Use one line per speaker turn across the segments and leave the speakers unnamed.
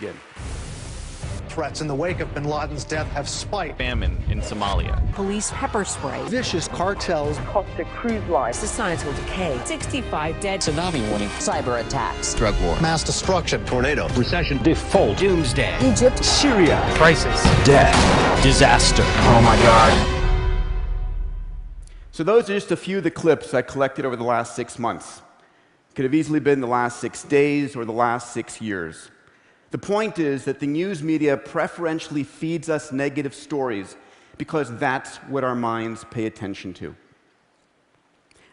begin.
Threats in the wake of bin Laden's death have spiked.
Famine in Somalia.
Police pepper spray.
Vicious cartels.
Costa Cruise Line.
Societal decay. 65 dead.
Tsunami warning.
Cyber attacks.
Drug war.
Mass destruction.
Tornado.
Recession. Default.
Doomsday.
Egypt.
Syria.
Crisis.
Death.
Disaster.
Oh my God.
So those are just a few of the clips I collected over the last 6 months. Could have easily been the last 6 days or the last 6 years. The point is that the news media preferentially feeds us negative stories because that's what our minds pay attention to.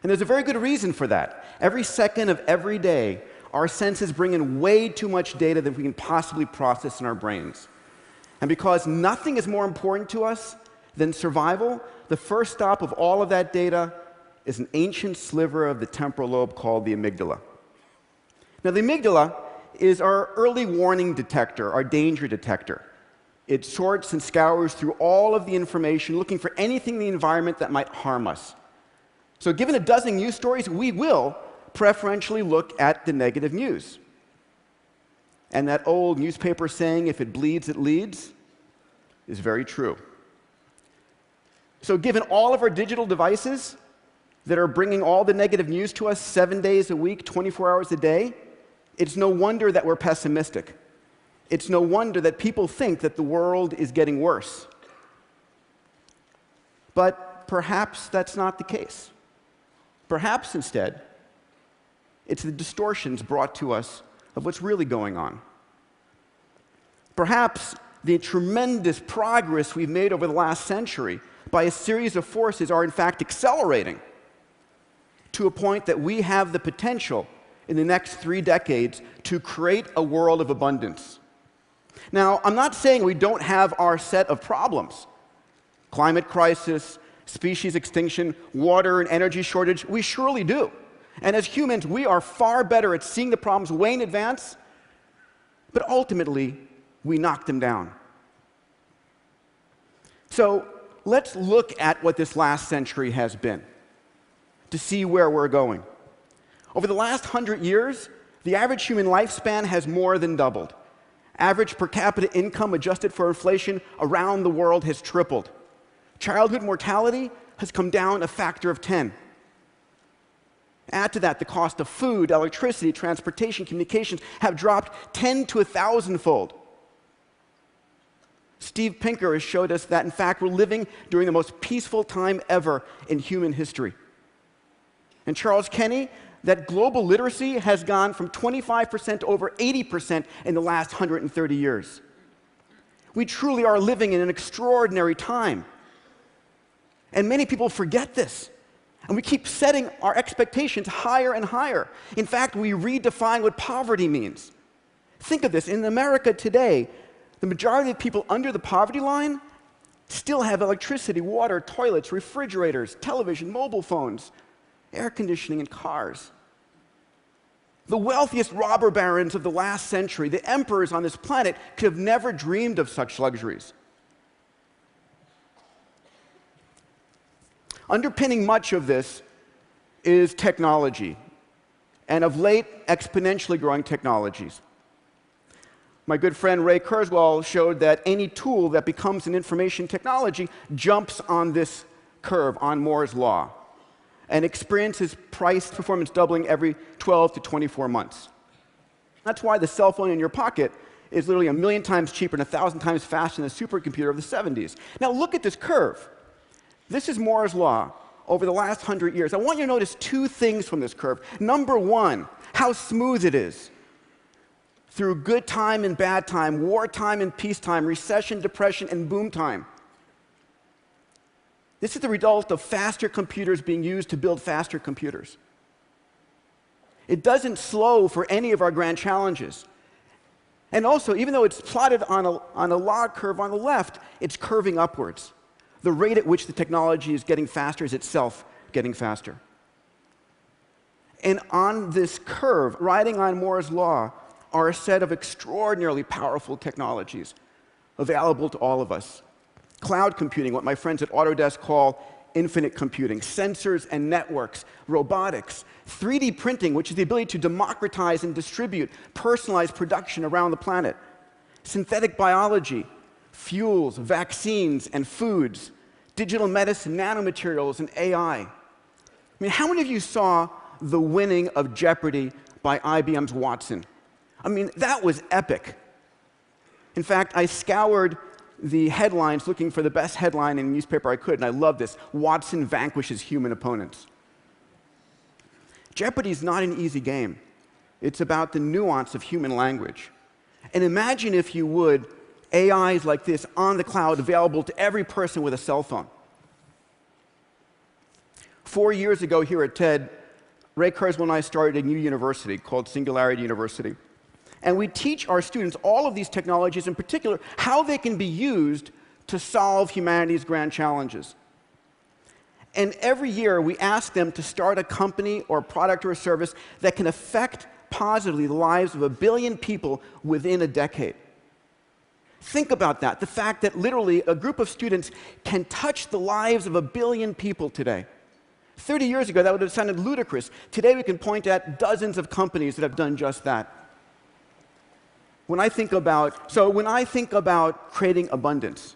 And there's a very good reason for that. Every second of every day, our senses bring in way too much data that we can possibly process in our brains. And because nothing is more important to us than survival, the first stop of all of that data is an ancient sliver of the temporal lobe called the amygdala. Now, the amygdala is our early warning detector, our danger detector. It sorts and scours through all of the information, looking for anything in the environment that might harm us. So given a dozen news stories, we will preferentially look at the negative news. And that old newspaper saying, if it bleeds, it leads, is very true. So given all of our digital devices that are bringing all the negative news to us 7 days a week, 24 hours a day, it's no wonder that we're pessimistic. It's no wonder that people think that the world is getting worse. But perhaps that's not the case. Perhaps instead, it's the distortions brought to us of what's really going on. Perhaps the tremendous progress we've made over the last century by a series of forces are in fact accelerating to a point that we have the potential in the next 3 decades to create a world of abundance. Now, I'm not saying we don't have our set of problems. Climate crisis, species extinction, water and energy shortage, we surely do. And as humans, we are far better at seeing the problems way in advance, but ultimately, we knock them down. So let's look at what this last century has been to see where we're going. Over the last 100 years, the average human lifespan has more than doubled. Average per capita income adjusted for inflation around the world has tripled. Childhood mortality has come down a factor of 10. Add to that the cost of food, electricity, transportation, communications have dropped 10 to 1,000-fold. Steve Pinker has showed us that, in fact, we're living during the most peaceful time ever in human history. And Charles Kenny, that global literacy has gone from 25% to over 80% in the last 130 years. We truly are living in an extraordinary time. And many people forget this. And we keep setting our expectations higher and higher. In fact, we redefine what poverty means. Think of this. In America today, the majority of people under the poverty line still have electricity, water, toilets, refrigerators, television, mobile phones, air conditioning, and cars. The wealthiest robber barons of the last century, the emperors on this planet, could have never dreamed of such luxuries. Underpinning much of this is technology, and of late, exponentially growing technologies. My good friend Ray Kurzweil showed that any tool that becomes an information technology jumps on this curve, on Moore's law, and experiences price performance doubling every 12 to 24 months. That's why the cell phone in your pocket is literally 1,000,000 times cheaper and 1,000 times faster than the supercomputer of the 70s. Now look at this curve. This is Moore's law over the last 100 years. I want you to notice 2 things from this curve. Number 1, how smooth it is. Through good time and bad time, wartime and peacetime, recession, depression, and boom time. This is the result of faster computers being used to build faster computers. It doesn't slow for any of our grand challenges. And also, even though it's plotted on a log curve on the left, it's curving upwards. The rate at which the technology is getting faster is itself getting faster. And on this curve, riding on Moore's law, are a set of extraordinarily powerful technologies available to all of us. Cloud computing, what my friends at Autodesk call infinite computing, sensors and networks, robotics, 3D printing, which is the ability to democratize and distribute personalized production around the planet, synthetic biology, fuels, vaccines, and foods, digital medicine, nanomaterials, and AI. I mean, how many of you saw the winning of Jeopardy by IBM's Watson? I mean, that was epic. In fact, I scoured the headlines looking for the best headline in a newspaper I could, and I love this: Watson vanquishes human opponents. Jeopardy is not an easy game. It's about the nuance of human language. And imagine, if you would, AIs like this on the cloud, available to every person with a cell phone. 4 years ago here at TED, Ray Kurzweil and I started a new university called Singularity University. And we teach our students all of these technologies, in particular, how they can be used to solve humanity's grand challenges. And every year, we ask them to start a company or a product or a service that can affect positively the lives of 1 billion people within a decade. Think about that, the fact that literally a group of students can touch the lives of 1 billion people today. 30 years ago, that would have sounded ludicrous. Today, we can point at dozens of companies that have done just that. When I think about creating abundance,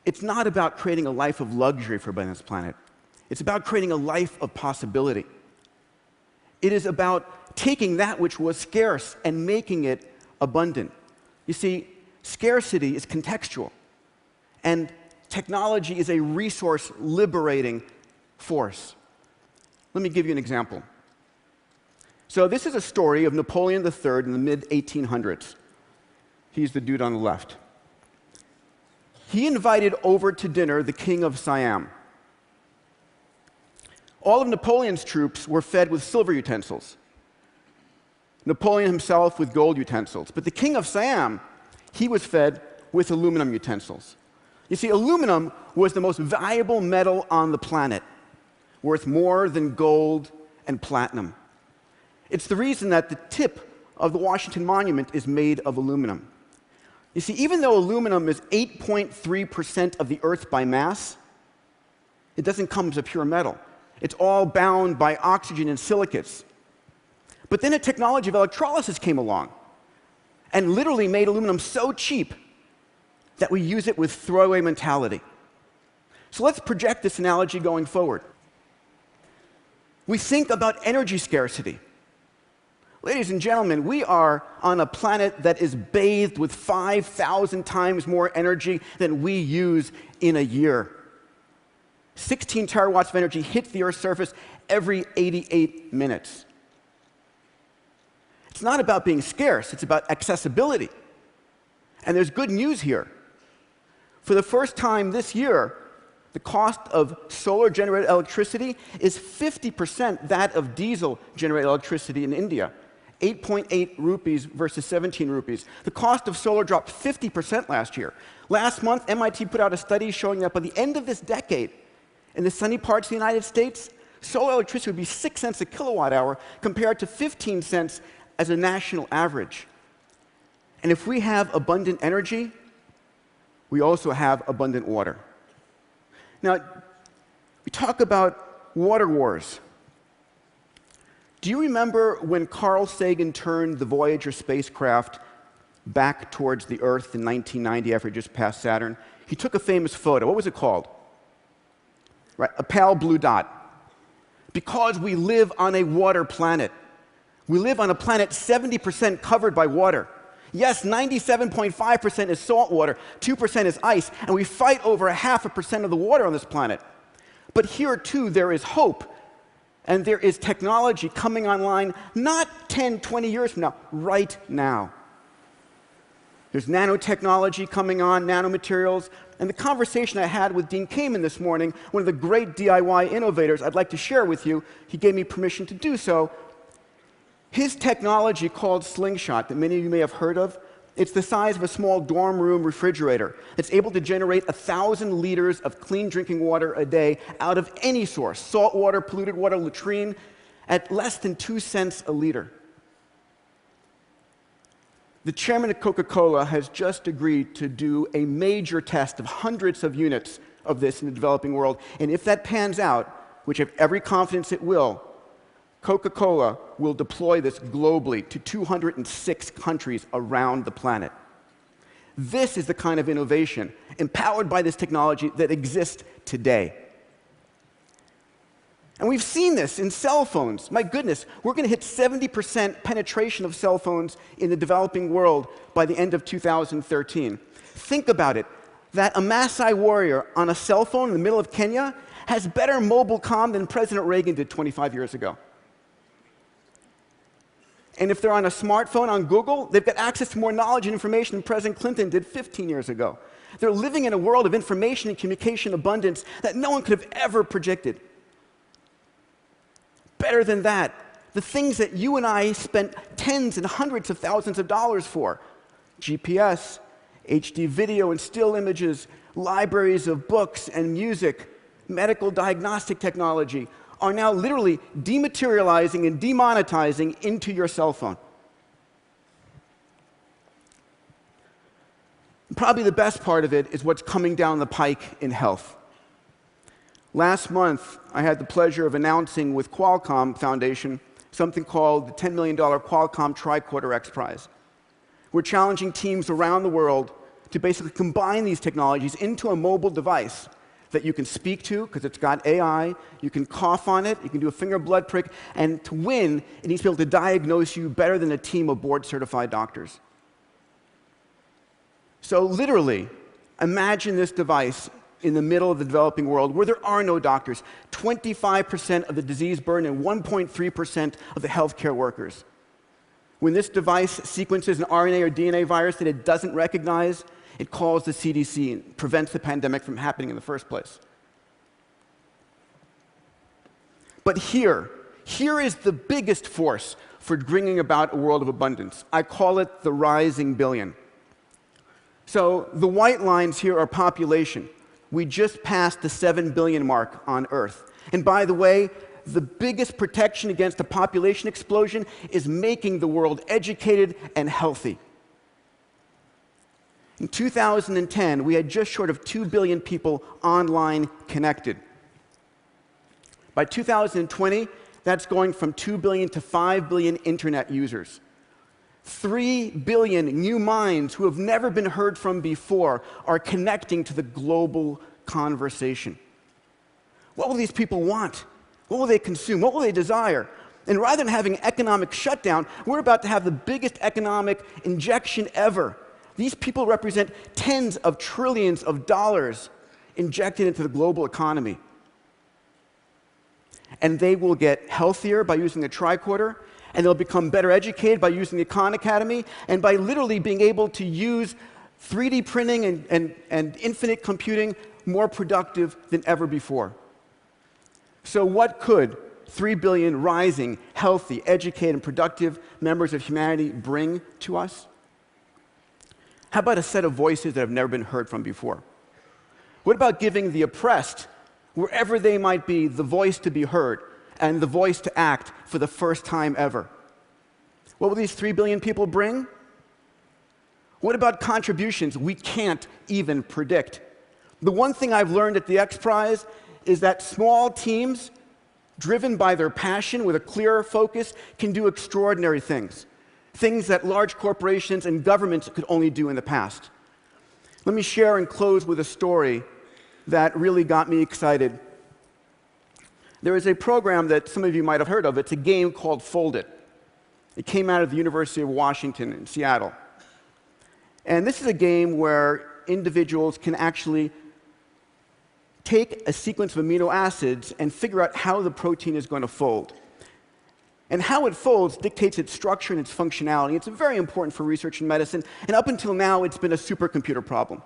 it's not about creating a life of luxury for this planet. It's about creating a life of possibility. It is about taking that which was scarce and making it abundant. You see, scarcity is contextual, and technology is a resource-liberating force. Let me give you an example. So this is a story of Napoleon III in the mid-1800s. He's the dude on the left. He invited over to dinner the king of Siam. All of Napoleon's troops were fed with silver utensils. Napoleon himself with gold utensils. But the king of Siam, he was fed with aluminum utensils. You see, aluminum was the most valuable metal on the planet, worth more than gold and platinum. It's the reason that the tip of the Washington Monument is made of aluminum. You see, even though aluminum is 8.3% of the Earth by mass, it doesn't come as a pure metal. It's all bound by oxygen and silicates. But then a technology of electrolysis came along and literally made aluminum so cheap that we use it with throwaway mentality. So let's project this analogy going forward. We think about energy scarcity. Ladies and gentlemen, we are on a planet that is bathed with 5,000 times more energy than we use in a year. 16 terawatts of energy hits the Earth's surface every 88 minutes. It's not about being scarce, it's about accessibility. And there's good news here. For the first time this year, the cost of solar-generated electricity is 50% that of diesel-generated electricity in India. 8.8 rupees versus 17 rupees. The cost of solar dropped 50% last year. Last month, MIT put out a study showing that by the end of this decade, in the sunny parts of the United States, solar electricity would be 6 cents a kilowatt hour compared to 15 cents as a national average. And if we have abundant energy, we also have abundant water. Now, we talk about water wars. Do you remember when Carl Sagan turned the Voyager spacecraft back towards the Earth in 1990 after it just passed Saturn? He took a famous photo. What was it called? Right, a pale blue dot. Because we live on a water planet. We live on a planet 70% covered by water. Yes, 97.5% is salt water, 2% is ice, and we fight over 0.5% of the water on this planet. But here, too, there is hope. And there is technology coming online not 10, 20 years from now, right now. There's nanotechnology coming on, nanomaterials. And the conversation I had with Dean Kamen this morning, one of the great DIY innovators I'd like to share with you, he gave me permission to do so. His technology called Slingshot, that many of you may have heard of, it's the size of a small dorm room refrigerator. It's able to generate 1,000 liters of clean drinking water a day out of any source, salt water, polluted water, latrine, at less than 2 cents a liter. The chairman of Coca-Cola has just agreed to do a major test of hundreds of units of this in the developing world. And if that pans out, which I have every confidence it will, Coca-Cola will deploy this globally to 206 countries around the planet. This is the kind of innovation, empowered by this technology, that exists today. And we've seen this in cell phones. My goodness, we're going to hit 70% penetration of cell phones in the developing world by the end of 2013. Think about it, that a Maasai warrior on a cell phone in the middle of Kenya has better mobile comm than President Reagan did 25 years ago. And if they're on a smartphone on Google, they've got access to more knowledge and information than President Clinton did 15 years ago. They're living in a world of information and communication abundance that no one could have ever predicted. Better than that, the things that you and I spent tens and hundreds of thousands of dollars for, GPS, HD video and still images, libraries of books and music, medical diagnostic technology, are now literally dematerializing and demonetizing into your cell phone. Probably the best part of it is what's coming down the pike in health. Last month, I had the pleasure of announcing with Qualcomm Foundation something called the $10 million Qualcomm Tricorder X Prize. We're challenging teams around the world to basically combine these technologies into a mobile device that you can speak to, because it's got AI, you can cough on it, you can do a finger blood prick, and to win, it needs to be able to diagnose you better than a team of board-certified doctors. So literally, imagine this device in the middle of the developing world where there are no doctors, 25% of the disease burden and 1.3% of the healthcare workers. When this device sequences an RNA or DNA virus that it doesn't recognize, it calls the CDC and prevents the pandemic from happening in the first place. But here is the biggest force for bringing about a world of abundance. I call it the rising billion. So the white lines here are population. We just passed the 7 billion mark on Earth. And by the way, the biggest protection against a population explosion is making the world educated and healthy. In 2010, we had just short of 2 billion people online connected. By 2020, that's going from 2 billion to 5 billion internet users. 3 billion new minds who have never been heard from before are connecting to the global conversation. What will these people want? What will they consume? What will they desire? And rather than having an economic shutdown, we're about to have the biggest economic injection ever. These people represent tens of trillions of dollars injected into the global economy. And they will get healthier by using the tricorder, and they'll become better educated by using the Khan Academy, and by literally being able to use 3D printing and infinite computing more productive than ever before. So what could 3 billion rising, healthy, educated, and productive members of humanity bring to us? How about a set of voices that have never been heard from before? What about giving the oppressed, wherever they might be, the voice to be heard and the voice to act for the first time ever? What will these 3 billion people bring? What about contributions we can't even predict? The one thing I've learned at the X Prize is that small teams, driven by their passion with a clear focus, can do extraordinary things. Things that large corporations and governments could only do in the past. Let me share and close with a story that really got me excited. There is a program that some of you might have heard of. It's a game called Fold It. It came out of the University of Washington in Seattle. And this is a game where individuals can actually take a sequence of amino acids and figure out how the protein is going to fold. And how it folds dictates its structure and its functionality. It's very important for research in medicine, and up until now, it's been a supercomputer problem.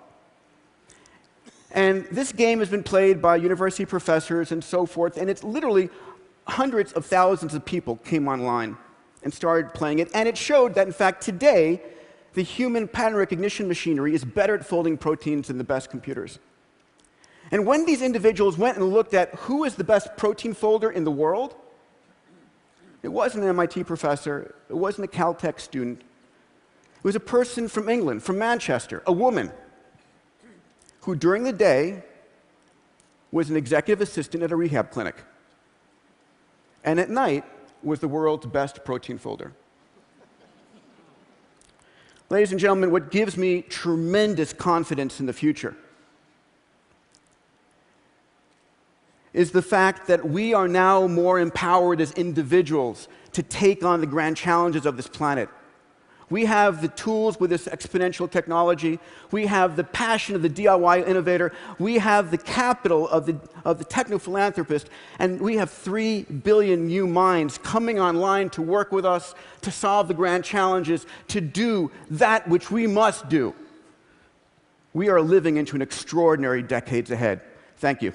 And this game has been played by university professors and so forth, and it's literally hundreds of thousands of people came online and started playing it, and it showed that, in fact, today, the human pattern recognition machinery is better at folding proteins than the best computers. And when these individuals went and looked at who is the best protein folder in the world, it wasn't an MIT professor, it wasn't a Caltech student, it was a person from England, from Manchester, a woman, who during the day was an executive assistant at a rehab clinic, and at night was the world's best protein folder. Ladies and gentlemen, what gives me tremendous confidence in the future is the fact that we are now more empowered as individuals to take on the grand challenges of this planet. We have the tools with this exponential technology. We have the passion of the DIY innovator. We have the capital of the techno-philanthropist. And we have 3 billion new minds coming online to work with us, to solve the grand challenges, to do that which we must do. We are living into an extraordinary decades ahead. Thank you.